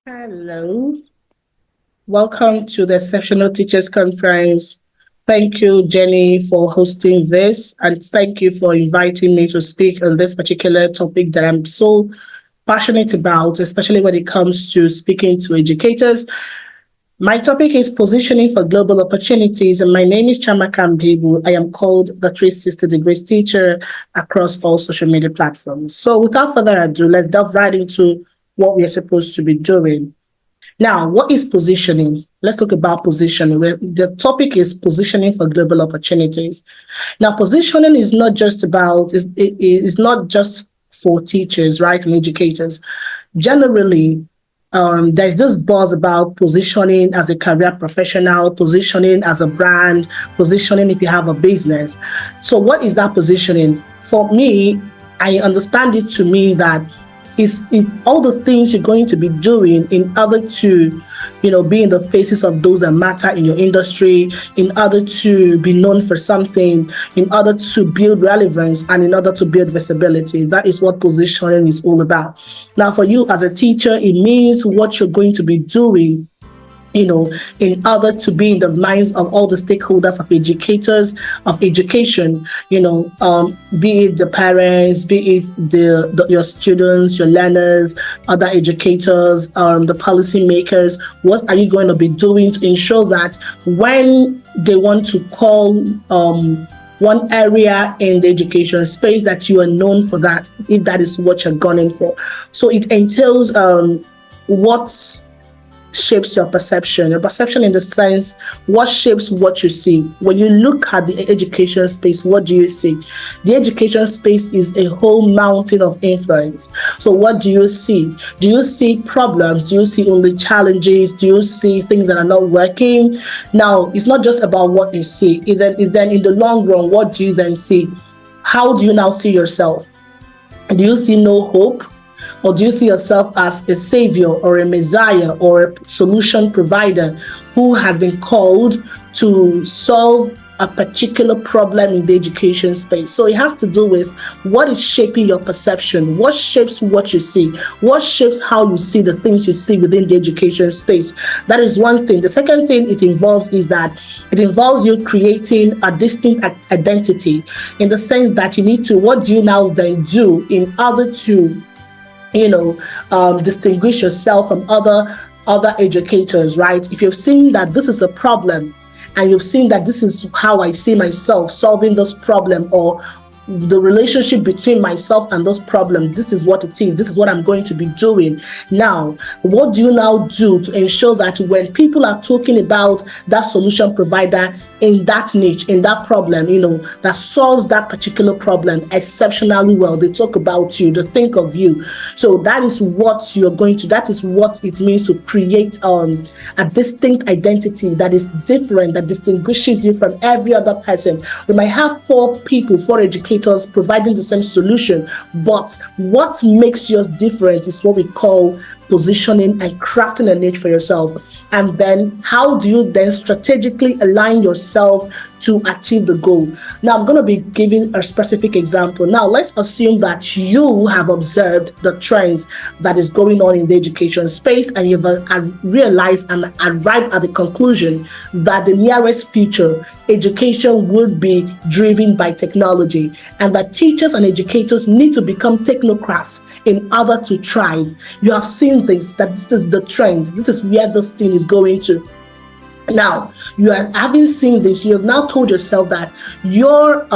Hello, welcome to the Exceptional Teachers Conference. Thank you, Jenny, for hosting this, and thank you for inviting me to speak on this particular topic that I'm so passionate about, especially when it comes to speaking to educators. My topic is positioning for global opportunities, and my name is Chamaka Mbebu. I am called the 360 Degrees Teacher across all social media platforms. So, without further ado, let's delve right into what we are supposed to be doing. Now, what is positioning? Let's talk about positioning. The topic is positioning for global opportunities. Now, positioning is not just about, it is not just for teachers, right, and educators. Generally, there's this buzz about positioning as a career professional, positioning as a brand, positioning if you have a business. So, what is that positioning? For me, I understand it to mean that is all the things you're going to be doing in order to be in the faces of those that matter in your industry, in order to be known for something, in order to build relevance, and in order to build visibility. That is what positioning is all about. Now, for you as a teacher, it means what you're going to be doing in order to be in the minds of all the stakeholders of educators, of education, be it the parents, be it your students, your learners, other educators, the policymakers. What are you going to be doing to ensure that when they want to call one area in the education space, that you are known for that, if that is what you're gunning for? So it entails what shapes your perception. Your perception in the sense, what shapes what you see. When you look at the education space, what do you see? The education space is a whole mountain of influence. So what do you see? Do you see problems? Do you see only challenges? Do you see things that are not working? Now, it's not just about what you see. Is then in the long run, what do you then see? How do you now see yourself? Do you see no hope? Or do you see yourself as a savior or a messiah or a solution provider who has been called to solve a particular problem in the education space? So it has to do with what is shaping your perception, what shapes what you see, what shapes how you see the things you see within the education space. That is one thing. The second thing it involves is that it involves you creating a distinct identity, in the sense that you need to, what do you now then do in order to distinguish yourself from other educators, right? If you've seen that this is a problem, and you've seen that this is how I see myself solving this problem, or the relationship between myself and this problem, this is what it is, this is what I'm going to be doing. Now, what do you now do to ensure that when people are talking about that solution provider in that niche, in that problem, that solves that particular problem exceptionally well, they talk about you, they think of you. So that is what you're going to, that is what it means to create a distinct identity that is different, that distinguishes you from every other person. We might have four educators providing the same solution, but what makes yours different is what we call positioning and crafting a niche for yourself. And then how do you then strategically align yourself to achieve the goal? Now, I'm going to be giving a specific example. Now, let's assume that you have observed the trends that is going on in the education space, and you've realized and arrived at the conclusion that the nearest future, education would be driven by technology, and that teachers and educators need to become technocrats in order to thrive. You have seen this, that this is the trend, this is where this thing is going to. Now, you are having seen this, you have now told yourself that your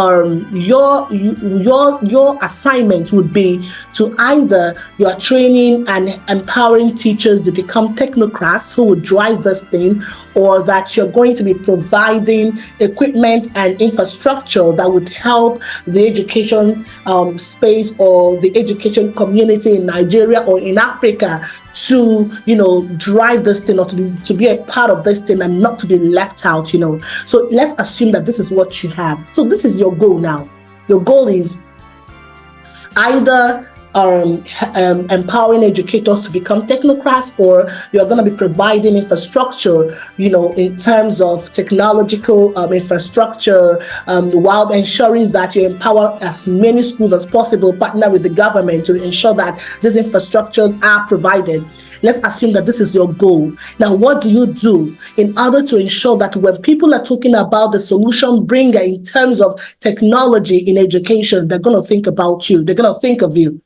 assignment would be to either you are training and empowering teachers to become technocrats who would drive this thing, or that you're going to be providing equipment and infrastructure that would help the education space or the education community in Nigeria or in Africa to drive this thing, or to be a part of this thing and not to be left out. So let's assume that this is what you have. So this is your goal now. Your goal is either empowering educators to become technocrats, or you're going to be providing infrastructure, in terms of technological infrastructure, while ensuring that you empower as many schools as possible, partner with the government to ensure that these infrastructures are provided. Let's assume that this is your goal. Now, what do you do in order to ensure that when people are talking about the solution bringer in terms of technology in education, they're going to think about you. They're going to think of you.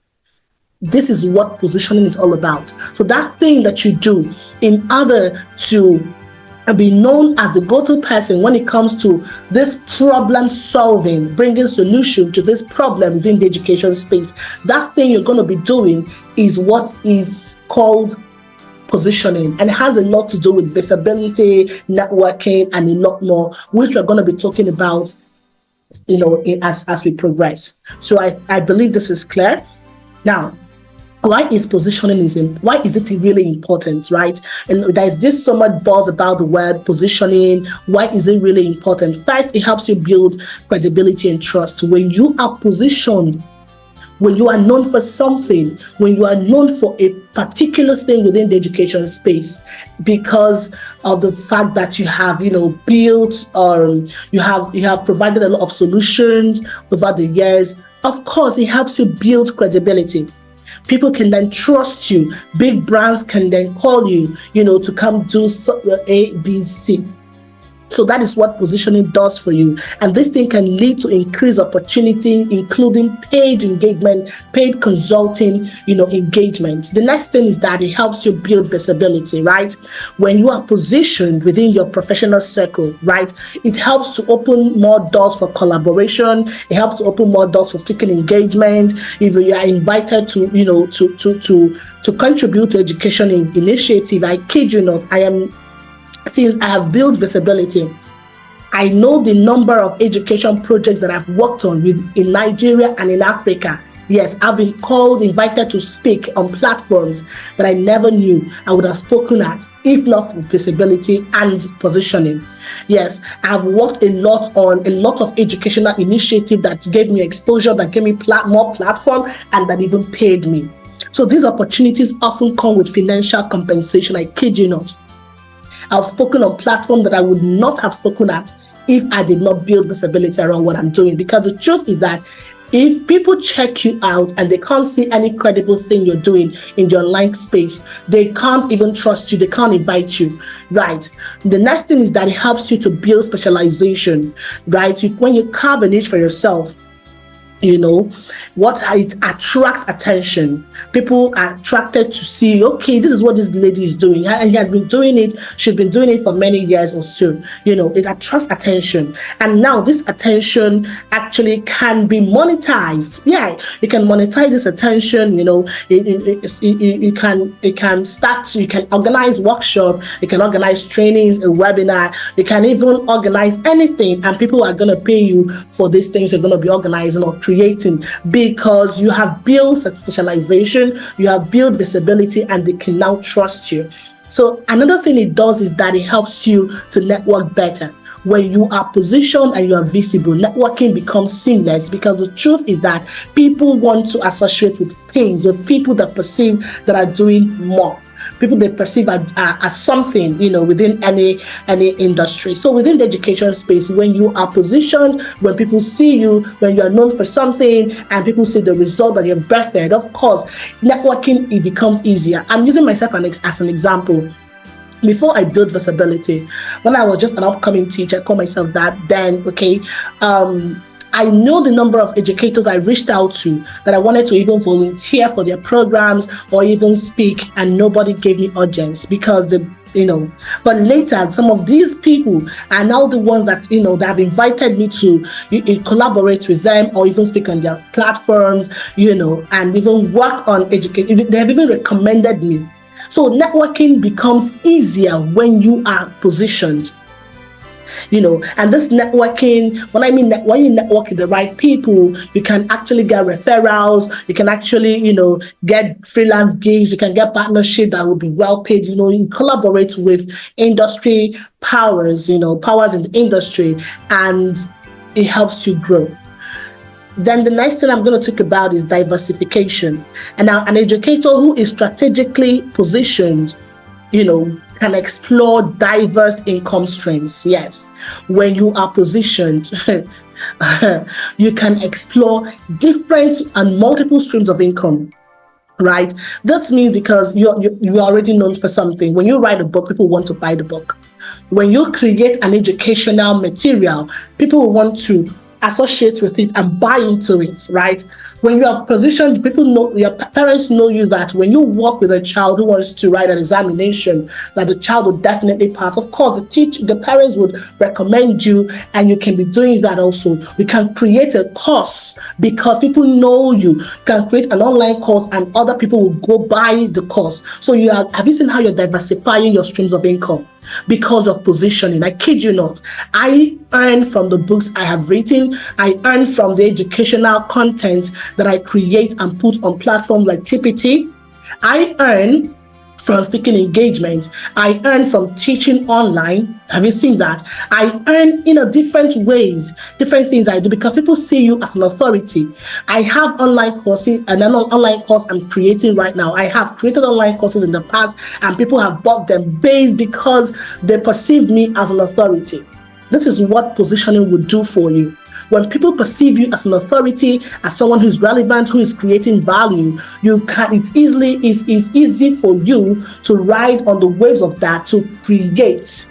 This is what positioning is all about. So that thing that you do in order to be known as the go-to person when it comes to this problem solving, bringing solution to this problem within the education space, that thing you're going to be doing is what is called positioning, and it has a lot to do with visibility, networking, and a lot more, which we're going to be talking about, as we progress. So I believe this is clear. Now, why is positioning why is it really important, right? And there's this so much buzz about the word positioning. Why is it really important? First, it helps you build credibility and trust. When you are positioned, when you are known for something, when you are known for a particular thing within the education space, because of the fact that you have, built, you have provided a lot of solutions over the years, of course, it helps you build credibility. People can then trust you. Big brands can then call you, to come do A, B, C. So that is what positioning does for you. And this thing can lead to increased opportunity, including paid engagement, paid consulting, engagement. The next thing is that it helps you build visibility, right? When you are positioned within your professional circle, right, it helps to open more doors for collaboration. It helps to open more doors for speaking engagement. If you are invited to, to contribute to education initiative, I kid you not, since I have built visibility, I know the number of education projects that I've worked on in Nigeria and in Africa. Yes, I've been invited to speak on platforms that I never knew I would have spoken at, if not for visibility and positioning. Yes, I've worked a lot on a lot of educational initiatives that gave me exposure, that gave me more platform, and that even paid me. So these opportunities often come with financial compensation, I kid you not. I've spoken on platforms that I would not have spoken at if I did not build visibility around what I'm doing. Because the truth is that if people check you out and they can't see any credible thing you're doing in your online space, they can't even trust you, they can't invite you, right? The next thing is that it helps you to build specialization, right? When you carve a niche for yourself, it attracts attention. People are attracted to see, okay, this is what this lady is doing, and she has been doing it. She's been doing it for many years or so. It attracts attention, and now this attention actually can be monetized. Yeah, you can monetize this attention. You can start. You can organize workshop. You can organize trainings, a webinar. You can even organize anything, and people are going to pay you for these things you're going to be organizing or creating, because you have built specialization, you have built visibility, and they can now trust you. So another thing it does is that it helps you to network better. When you are positioned and you are visible, networking becomes seamless, because the truth is that people want to associate with people that perceive that are doing more. People they perceive as something, within any industry. So within the education space, when you are positioned, when people see you, when you are known for something, and people see the result that you've birthed, of course, networking, it becomes easier. I'm using myself as an example. Before I built visibility, when I was just an upcoming teacher, I call myself that then, okay, I know the number of educators I reached out to that I wanted to even volunteer for their programs or even speak, and nobody gave me audience because but later some of these people are now the ones that that have invited me to collaborate with them or even speak on their platforms, and even work on education. They have even recommended me. So networking becomes easier when you are positioned. And this networking, when you network with the right people, you can actually get referrals, you can actually, get freelance gigs, you can get partnership that will be well paid, you collaborate with industry powers, powers in the industry, and it helps you grow. Then the next thing I'm going to talk about is diversification. And now an educator who is strategically positioned, can explore diverse income streams. Yes, when you are positioned, you can explore different and multiple streams of income. right? That means because you're already known for something. When you write a book, people want to buy the book. When you create an educational material, people will want to associate with it and buy into it, right? When you are positioned, people know, your parents know you, that when you work with a child who wants to write an examination, that the child will definitely pass. Of course, the parents would recommend you, and you can be doing that also. You can create a course because people know you. You can create an online course and other people will go buy the course. So have you seen how you're diversifying your streams of income? Because of positioning. I kid you not. I earn from the books I have written. I earn from the educational content that I create and put on platforms like TPT. I earn from speaking engagements. I earn from teaching online. Have you seen that? I earn in different ways, different things I do, because people see you as an authority. I have online courses, and an online course I'm creating right now. I have created online courses in the past, and people have bought them based because they perceive me as an authority. This is what positioning would do for you. When people perceive you as an authority, as someone who's relevant, who is creating value, it's easy for you to ride on the waves of that, to create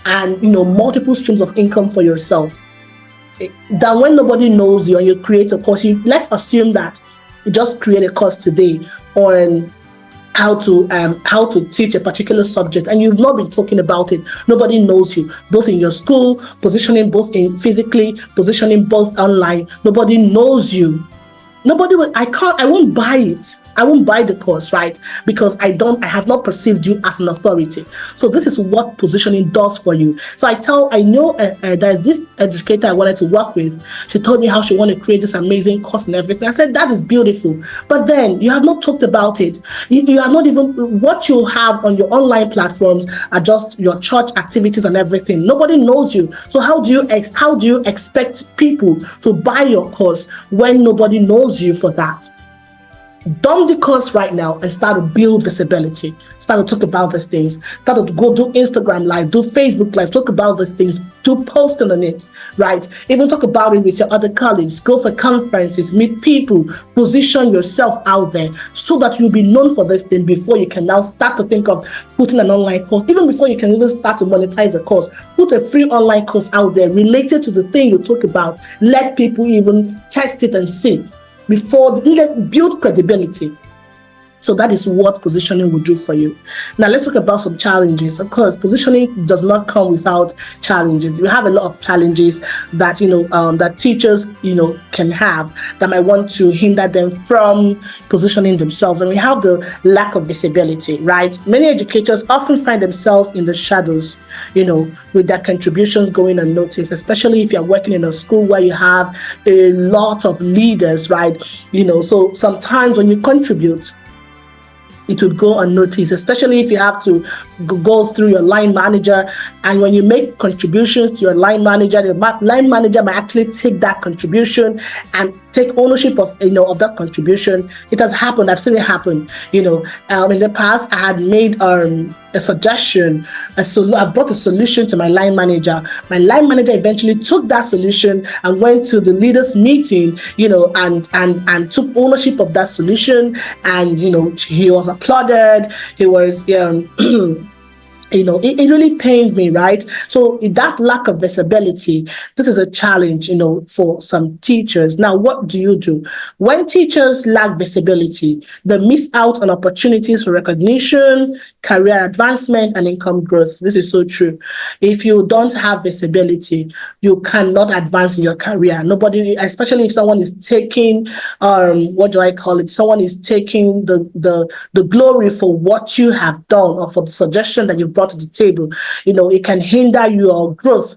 and multiple streams of income for yourself. Than when nobody knows you and you create a course. Let's assume that you just create a course today on how to teach a particular subject, and you've not been talking about it. Nobody knows you, both in your school, positioning both in physically, positioning both online. Nobody knows you. Nobody will. I won't buy it. I won't buy the course, right? Because I have not perceived you as an authority. So this is what positioning does for you. So I know there's this educator I wanted to work with. She told me how she wanted to create this amazing course and everything. I said, that is beautiful. But then you have not talked about it. You are not even, what you have on your online platforms are just your church activities and everything. Nobody knows you. So how do you expect people to buy your course when nobody knows you for that? Dump the course right now and start to build visibility. Start to talk about these things. Start to go do Instagram Live, do Facebook Live, talk about these things, do posting on it, right? Even talk about it with your other colleagues. Go for conferences, meet people, position yourself out there so that you'll be known for this thing before you can now start to think of putting an online course. Even before you can even start to monetize a course, put a free online course out there related to the thing you talk about. Let people even test it and see. Before build credibility. So that is what positioning will do for you. Now let's talk about some challenges. Of course, positioning does not come without challenges. We have a lot of challenges that that teachers can have that might want to hinder them from positioning themselves. And we have the lack of visibility, right? Many educators often find themselves in the shadows, with their contributions going unnoticed, especially if you're working in a school where you have a lot of leaders, right? So sometimes when you contribute, it would go unnoticed, especially if you have to go through your line manager. And when you make contributions to your line manager, the line manager might actually take that contribution and take ownership of that contribution. It has happened. I've seen it happen. In the past, I had made a suggestion, I brought a solution to my line manager. My line manager eventually took that solution and went to the leaders meeting, and took ownership of that solution. And he was applauded. He was it really pained me, right? So that lack of visibility, this is a challenge, for some teachers. Now, what do you do? When teachers lack visibility, they miss out on opportunities for recognition, career advancement, and income growth. This is so true. If you don't have visibility, you cannot advance in your career. Nobody, especially if someone is taking, someone is taking the glory for what you have done or for the suggestion that you've brought to the table, it can hinder your growth,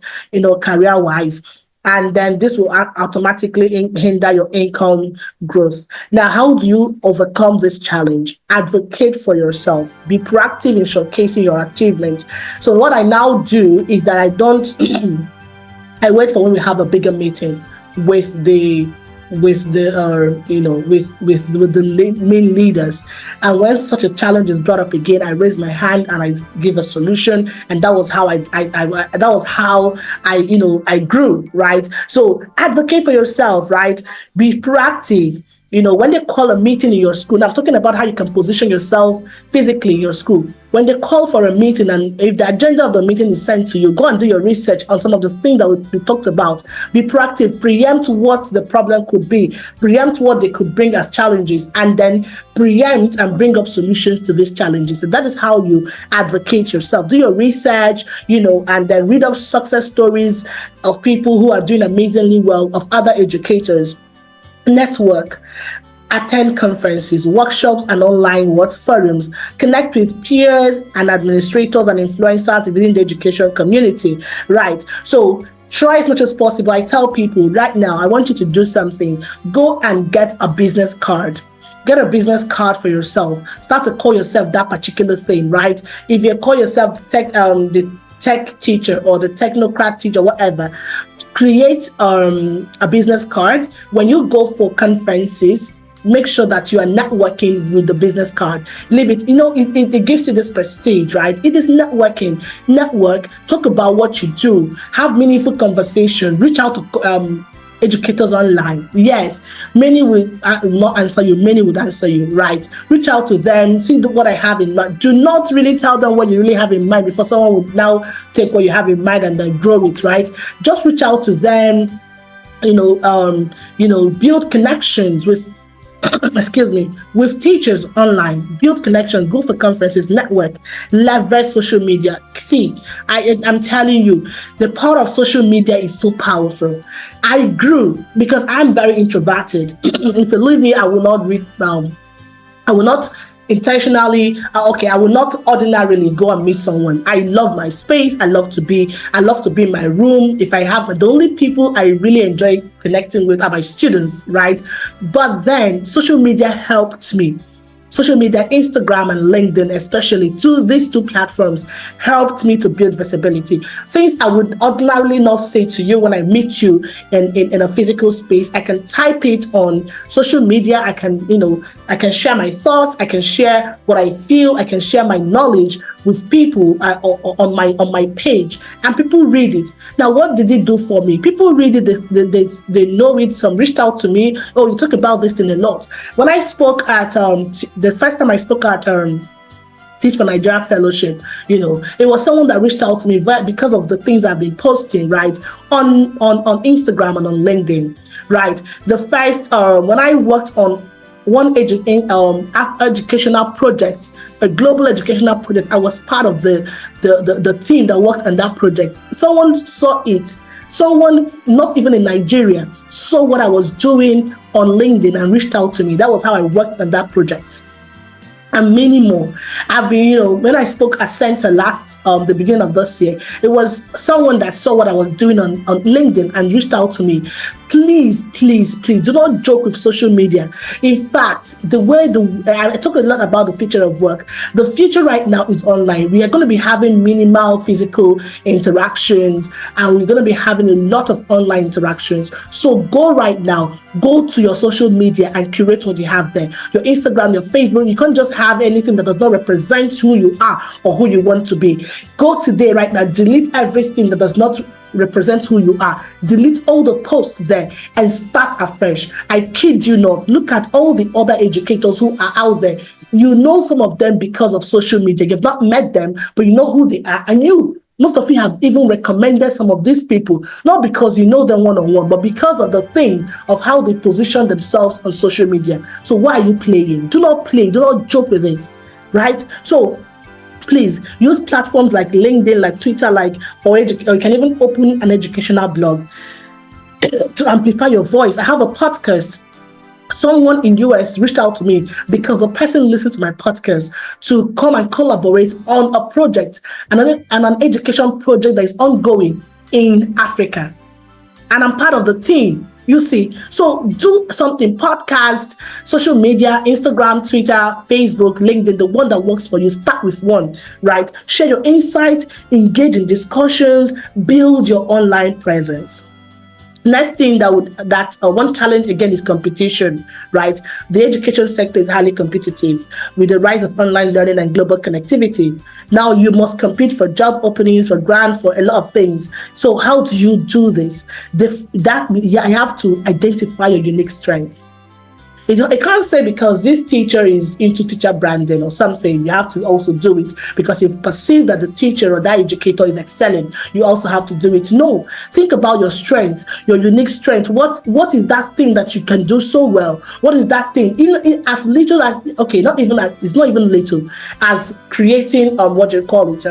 career-wise. And then this will automatically hinder your income growth. Now, how do you overcome this challenge? Advocate for yourself. Be proactive in showcasing your achievement. So what I now do is that I don't, I wait for when we have a bigger meeting with the main leaders, and when such a challenge is brought up again, I raise my hand and I give a solution. And that was how I grew, right? So advocate for yourself, right? Be proactive. When they call a meeting in your school, now I'm talking about how you can position yourself physically in your school. When they call for a meeting, and if the agenda of the meeting is sent to you, go and do your research on some of the things that we talked about. Be proactive, preempt what the problem could be, preempt what they could bring as challenges, and then preempt and bring up solutions to these challenges. So that is how you advocate yourself. Do your research, and then read up success stories of people who are doing amazingly well, of other educators. Network, attend conferences, workshops, and online forums. Connect with peers and administrators and influencers within the education community, right? So try as much as possible. I tell people right now, I want you to do something. Go and get a business card. Get a business card for yourself. Start to call yourself that particular thing, right? If you call yourself the tech teacher or the technocrat teacher, whatever, create a business card. When you go for conferences, make sure that you are networking with the business card. Leave it, it gives you this prestige, right? It is networking. Network, talk about what you do, have meaningful conversation, reach out to educators online. Yes, many will not answer you, many would answer you, right? Reach out to them, see what I have in mind. Do not really tell them what you really have in mind before someone would now take what you have in mind and then grow it, right? Just reach out to them, build connections with with teachers online, build connections, go for conferences, network, leverage social media. See, I'm telling you, the power of social media is so powerful. I grew because I'm very introverted. If you leave me, I will not read. I will not intentionally. I will not ordinarily go and meet someone. I love my space. I love to be in my room. If I have the only people I really enjoy connecting with are my students, right? But then social media helped me. Social media, Instagram and LinkedIn, especially these two platforms, helped me to build visibility. Things I would ordinarily not say to you when I meet you in a physical space, I can type it on social media. I can share my thoughts. I can share what I feel. I can share my knowledge with people on my page, and people read it. Now, what did it do for me? People read it. They know it. Some reached out to me. Oh, you talk about this thing a lot. When I spoke at the first time I spoke at Teach for Nigeria Fellowship, it was someone that reached out to me because of the things I've been posting, right, on Instagram and on LinkedIn, right. The first when I worked on one educational project, a global educational project, I was part of the team that worked on that project. Someone saw it. Someone not even in Nigeria saw what I was doing on LinkedIn and reached out to me. That was how I worked on that project. And many more. I've been, when I spoke at Center the beginning of this year, it was someone that saw what I was doing on LinkedIn and reached out to me. Please, please, please do not joke with social media. In fact, I talk a lot about the future of work. The future right now is online. We are going to be having minimal physical interactions, and we're going to be having a lot of online interactions. So go right now, go to your social media and curate what you have there. Your Instagram, your Facebook. You can't just have anything that does not represent who you are or who you want to be. Go today right now, delete everything that does not represent who you are. Delete all the posts there and start afresh. I kid you not. Look at all the other educators who are out there. You know some of them because of social media. You've not met them, but you know who they are. And most of you have even recommended some of these people, not because you know them one-on-one, but because of the thing of how they position themselves on social media. So why are you playing? Do not play. Do not joke with it, right? So please use platforms like LinkedIn, like Twitter, or you can even open an educational blog to amplify your voice. I have a podcast. Someone in US reached out to me because the person listened to my podcast to come and collaborate on a project, an education project that is ongoing in Africa. And I'm part of the team. You see, so do something, podcast, social media, Instagram, Twitter, Facebook, LinkedIn, the one that works for you. Start with one, right? Share your insights, engage in discussions, build your online presence. Next thing one challenge again is competition, right? The education sector is highly competitive with the rise of online learning and global connectivity. Now you must compete for job openings, for grants, for a lot of things. So how do you do this? You have to identify your unique strengths. It can't say because this teacher is into teacher branding or something, you have to also do it because you've perceived that the teacher or that educator is excelling. You also have to do it. No, think about your strength, your unique strength. What is that thing that you can do so well? What is that thing? As little as, okay, not even as, it's not even little, as creating what you call it,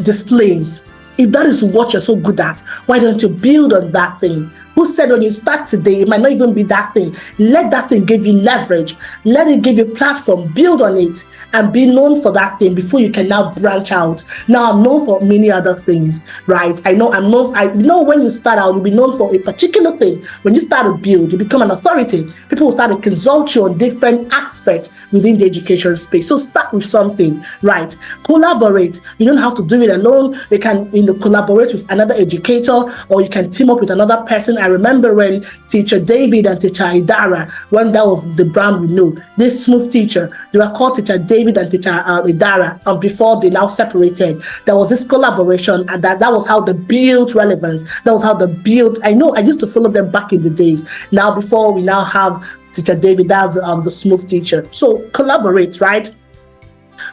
displays. If that is what you're so good at, why don't you build on that thing? Who said when you start today, it might not even be that thing. Let that thing give you leverage. Let it give you platform. Build on it and be known for that thing before you can now branch out. Now I'm known for many other things, right? I know when you start out, you'll be known for a particular thing. When you start to build, you become an authority. People will start to consult you on different aspects within the education space. So start with something, right? Collaborate. You don't have to do it alone. You can, collaborate with another educator, or you can team up with another person. I remember when Teacher David and Teacher Idara, when that was the brand we knew, this smooth teacher, they were called Teacher David and Teacher Idara, and before they now separated, there was this collaboration, and that was how they built relevance. That was how they built. I know I used to follow them back in the days. Now, before we now have Teacher David, that's the smooth teacher. So collaborate, right?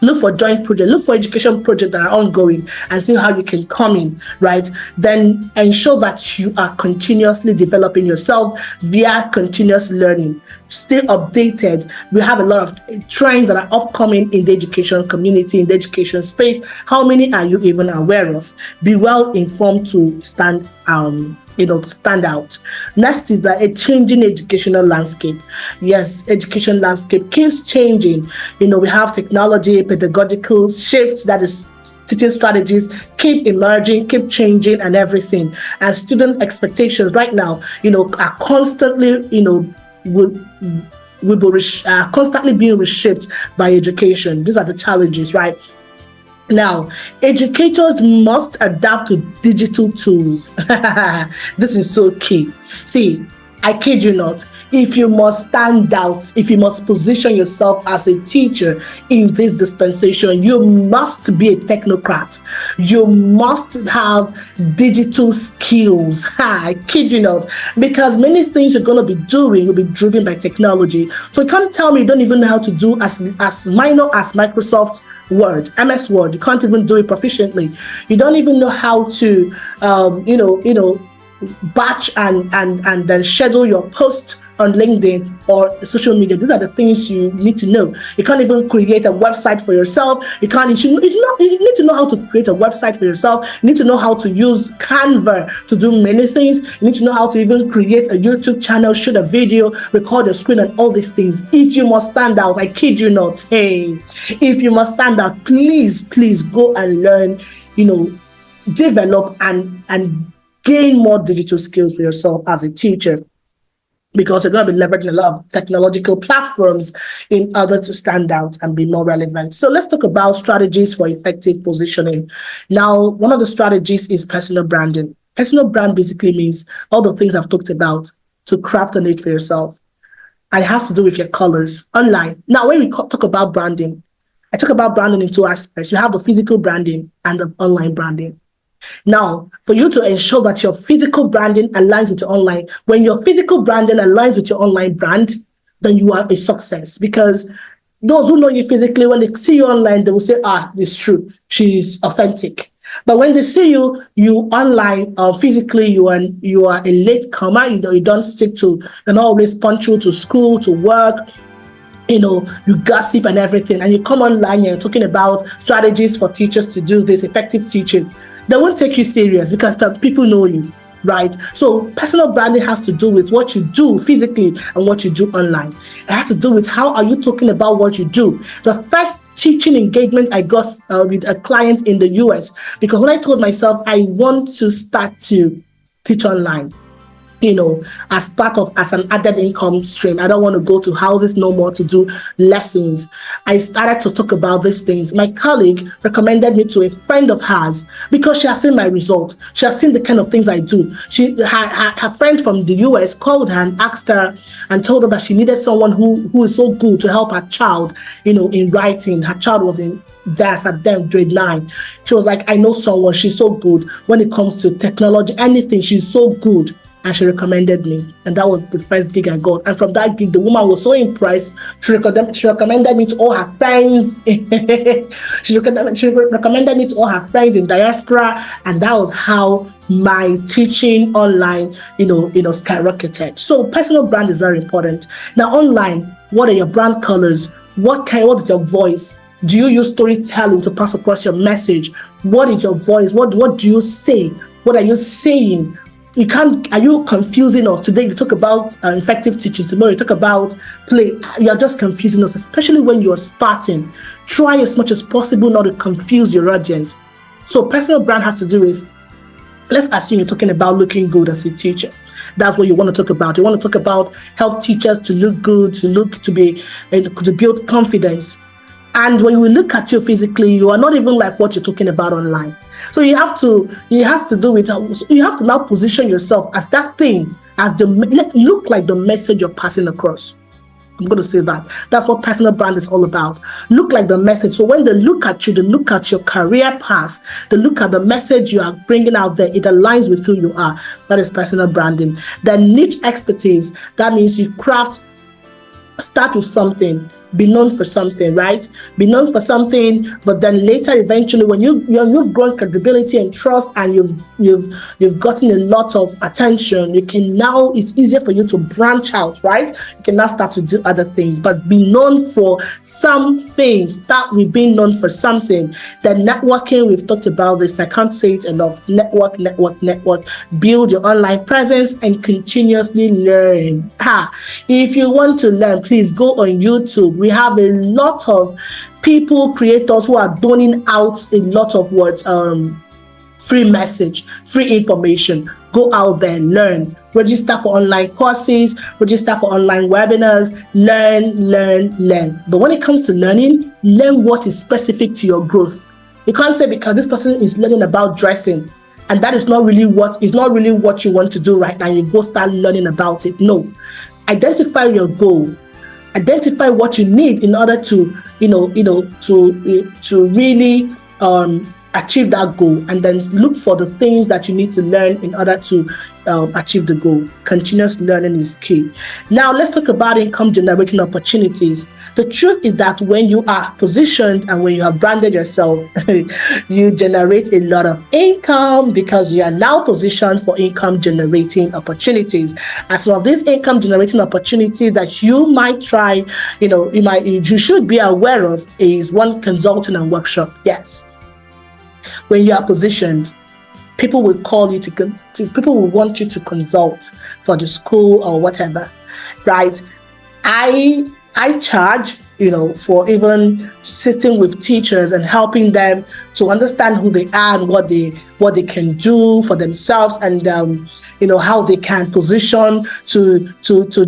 Look for joint projects, look for education projects that are ongoing and see how you can come in, right? Then ensure that you are continuously developing yourself via continuous learning. Stay updated. We have a lot of trends that are upcoming in the education community, in the education space. How many are you even aware of? Be well informed to stand to stand out. Next is that a changing educational landscape. Yes, education landscape keeps changing. We have technology, pedagogical shifts, that is teaching strategies keep emerging, keep changing and everything. And student expectations right now, are constantly, will be constantly being reshaped by education. These are the challenges, right? Now, educators must adapt to digital tools. This is so key. See, I kid you not, if you must stand out, if you must position yourself as a teacher in this dispensation, you must be a technocrat. You must have digital skills. I kid you not, because many things you're going to be doing will be driven by technology. So you can't tell me you don't even know how to do as minor as Microsoft Word, MS Word. You can't even do it proficiently. You don't even know how to, batch and then schedule your post on LinkedIn or social media. These are the things you need to know. You can't even create a website for yourself. You need to know how to create a website for yourself. You need to know how to use Canva to do many things. You need to know how to even create a YouTube channel, shoot a video, record a screen, and all these things. If you must stand out, I kid you not, if you must stand out, please go and learn, develop and gain more digital skills for yourself as a teacher, because you're going to be leveraging a lot of technological platforms in order to stand out and be more relevant. So let's talk about strategies for effective positioning. Now, one of the strategies is personal branding. Personal brand basically means all the things I've talked about to craft a niche for yourself. And it has to do with your colors online. Now, when we talk about branding, I talk about branding in two aspects. You have the physical branding and the online branding. Now, for you to ensure that your physical branding aligns with your online, when your physical branding aligns with your online brand, then you are a success. Because those who know you physically, when they see you online, they will say, this is true, she's authentic. But when they see you online, physically, you are a latecomer. You don't stick to, you're not always punctual to school, to work. You gossip and everything, and you come online and you're talking about strategies for teachers to do this, effective teaching. They won't take you serious because people know you, right? So personal branding has to do with what you do physically and what you do online. It has to do with how are you talking about what you do. The first teaching engagement I got with a client in the US, because when I told myself I want to start to teach online, as an added income stream. I don't want to go to houses no more to do lessons. I started to talk about these things. My colleague recommended me to a friend of hers because she has seen my result. She has seen the kind of things I do. Her friend from the US called her and asked her and told her that she needed someone who is so good to help her child, in writing. Her child was in grade 9. She was like, I know someone, she's so good when it comes to technology, anything, she's so good. and she recommended me. And that was the first gig I got. And from that gig, the woman was so impressed. She recommended me to all her friends. She recommended me to all her friends in diaspora. And that was how my teaching online, skyrocketed. So personal brand is very important. Now online, what are your brand colors? What is your voice? Do you use storytelling to pass across your message? What is your voice? What do you say? What are you saying? Are you confusing us? Today you talk about effective teaching. Tomorrow you talk about play. You're just confusing us, especially when you're starting. Try as much as possible not to confuse your audience. So personal brand has to do with, let's assume you're talking about looking good as a teacher. That's what you want to talk about. You want to talk about help teachers to look good, to build confidence. And when we look at you physically, you are not even like what you're talking about online. So you have to now position yourself as that thing, look like the message you're passing across. I'm going to say that. That's what personal brand is all about. Look like the message. So when they look at you, they look at your career path, they look at the message you are bringing out there, it aligns with who you are. That is personal branding. Then niche expertise, that means you start with something, be known for something, right? Be known for something, but then later, eventually, when you've grown credibility and trust, and you've gotten a lot of attention, it's easier for you to branch out, right? You can now start to do other things, but be known for some things. Start with being known for something. Then networking, we've talked about this. I can't say it enough. Network. Build your online presence and continuously learn. If you want to learn, please go on YouTube. We have a lot of creators who are doning out a lot of free message, free information. Go out there and learn. Register for online courses, register for online webinars, learn. But when it comes to learn what is specific to your growth. You can't say because this person is learning about dressing and that is not really what you want to do right now, you go start learning about it. No. Identify your goal. Identify what you need in order to really achieve that goal, and then look for the things that you need to learn in order to achieve the goal. Continuous learning is key. Now let's talk about income generating opportunities. The truth is that when you are positioned and when you have branded yourself, you generate a lot of income because you are now positioned for income generating opportunities. And some of these income generating opportunities that you might try, you should be aware of is one, consulting and workshop. Yes. When you are positioned, people will call you people will want you to consult for the school or whatever, right? I charge, for even sitting with teachers and helping them to understand who they are and what they can do for themselves, and how they can position to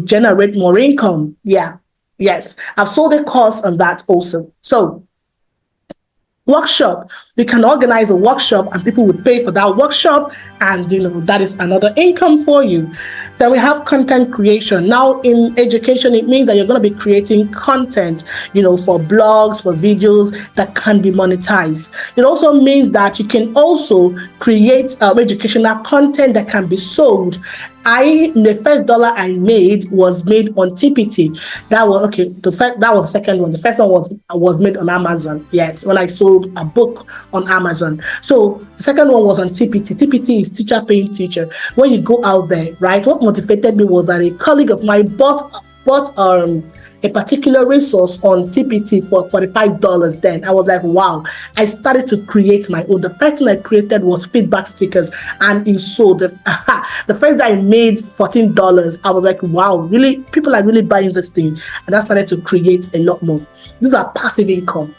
generate more income. Yeah, yes, I've sold a course on that also. So workshop, you can organize a workshop and people would pay for that workshop, and that is another income for you. Then we have content creation. Now in education, it means that you're going to be creating content, for blogs, for videos that can be monetized. It also means that you can also create educational content that can be sold. The first dollar I made was made on TPT. That was the second one. The first one was made on Amazon. Yes, when I sold a book on Amazon. So the second one was on TPT. TPT is teacher paying teacher. When you go out there, right? What motivated me was that a colleague of mine bought a particular resource on TPT for $45. Then I was like, wow. I started to create my own. The first thing I created was feedback stickers, and it sold. The first that I made $14, I was like, wow, really? People are really buying this thing. And I started to create a lot more. These are passive income.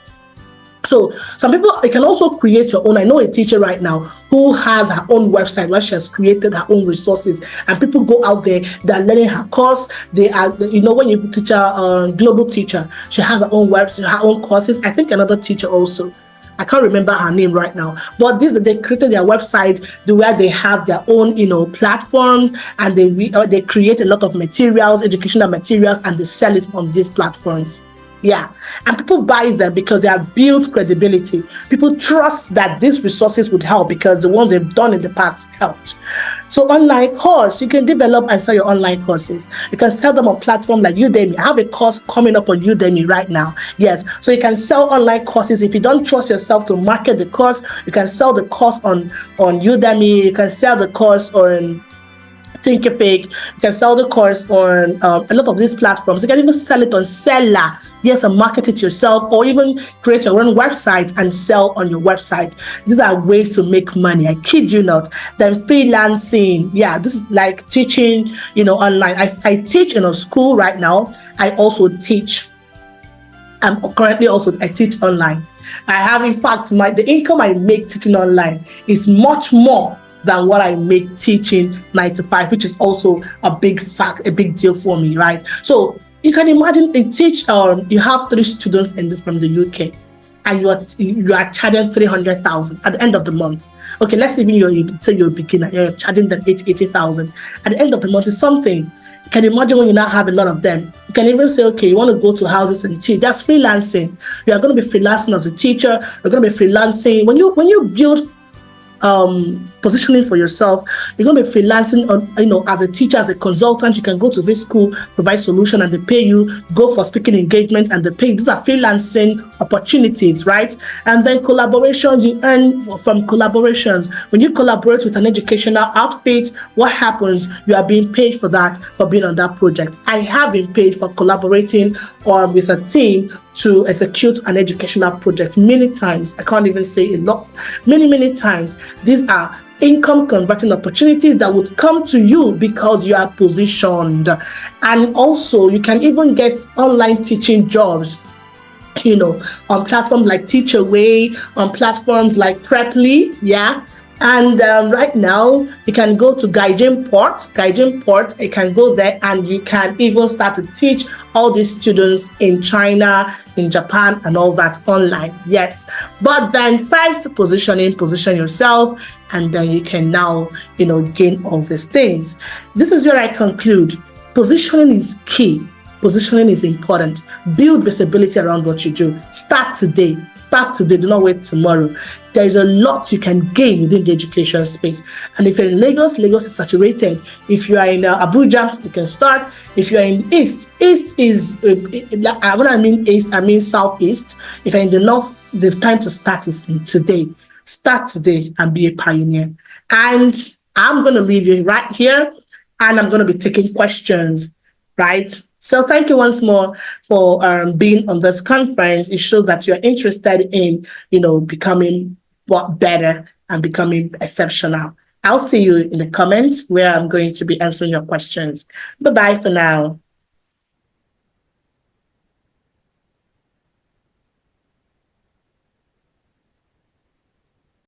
So some people, you can also create your own. I know a teacher right now who has her own website where she has created her own resources, and people go out there, they're learning her course. They are, when you teach a global teacher, she has her own website, her own courses. I think another teacher also, I can't remember her name right now, but they created their website where they have their own, platform, and they create a lot of materials, educational materials, and they sell it on these platforms. Yeah. And people buy them because they have built credibility. People trust that these resources would help because the ones they've done in the past helped. So online course, you can develop and sell your online courses. You can sell them on platforms like Udemy. I have a course coming up on Udemy right now. Yes. So you can sell online courses. If you don't trust yourself to market the course, you can sell the course on Udemy. You can sell the course on Thinkific. You can sell the course on a lot of these platforms. You can even sell it on Seller. Yes, and market it yourself, or even create your own website and sell on your website. These are ways to make money. I kid you not. Then freelancing. Yeah, this is like teaching, online. I teach in a school right now. I also teach. I teach online. I have, in fact, the income I make teaching online is much more than what I make teaching 9 to 5, which is also a big deal for me, right? So you can imagine you have 3 students from the UK, and you are charging 300,000 at the end of the month. Okay, let's even say you're a beginner, you're charging them 80,000 at the end of the month. Is something. You can imagine when you now have a lot of them. You can even say, okay, you want to go to houses and teach. That's freelancing. You are going to be freelancing as a teacher. You're going to be freelancing when you build positioning for yourself. You're going to be freelancing on, as a teacher, as a consultant. You can go to this school, provide solution, and they pay you. Go for speaking engagement, and they pay you. These are freelancing opportunities, right? And then collaborations, you earn from collaborations. When you collaborate with an educational outfit, what happens? You are being paid for that, for being on that project. I have been paid for collaborating with a team to execute an educational project many times. I can't even say a lot. Many times. These are income converting opportunities that would come to you because you are positioned. And also, you can even get online teaching jobs, on platforms like Teachaway, on platforms like Preply, yeah. And right now, you can go to Gaijin Port. You can go there and you can even start to teach all these students in China, in Japan, and all that online. Yes. But then first position yourself, and then you can now, gain all these things. This is where I conclude. Positioning is key. Positioning is important. Build visibility around what you do. Start today. Do not wait tomorrow. There is a lot you can gain within the education space. And if you're in Lagos is saturated. If you are in Abuja, you can start. If you're in East is, when I mean East, I mean Southeast. If you're in the North, the time to start is today. Start today and be a pioneer. And I'm going to leave you right here, and I'm going to be taking questions, right? So thank you once more for being on this conference. It shows that you're interested in, becoming better and becoming exceptional. I'll see you in the comments where I'm going to be answering your questions. Bye-bye for now.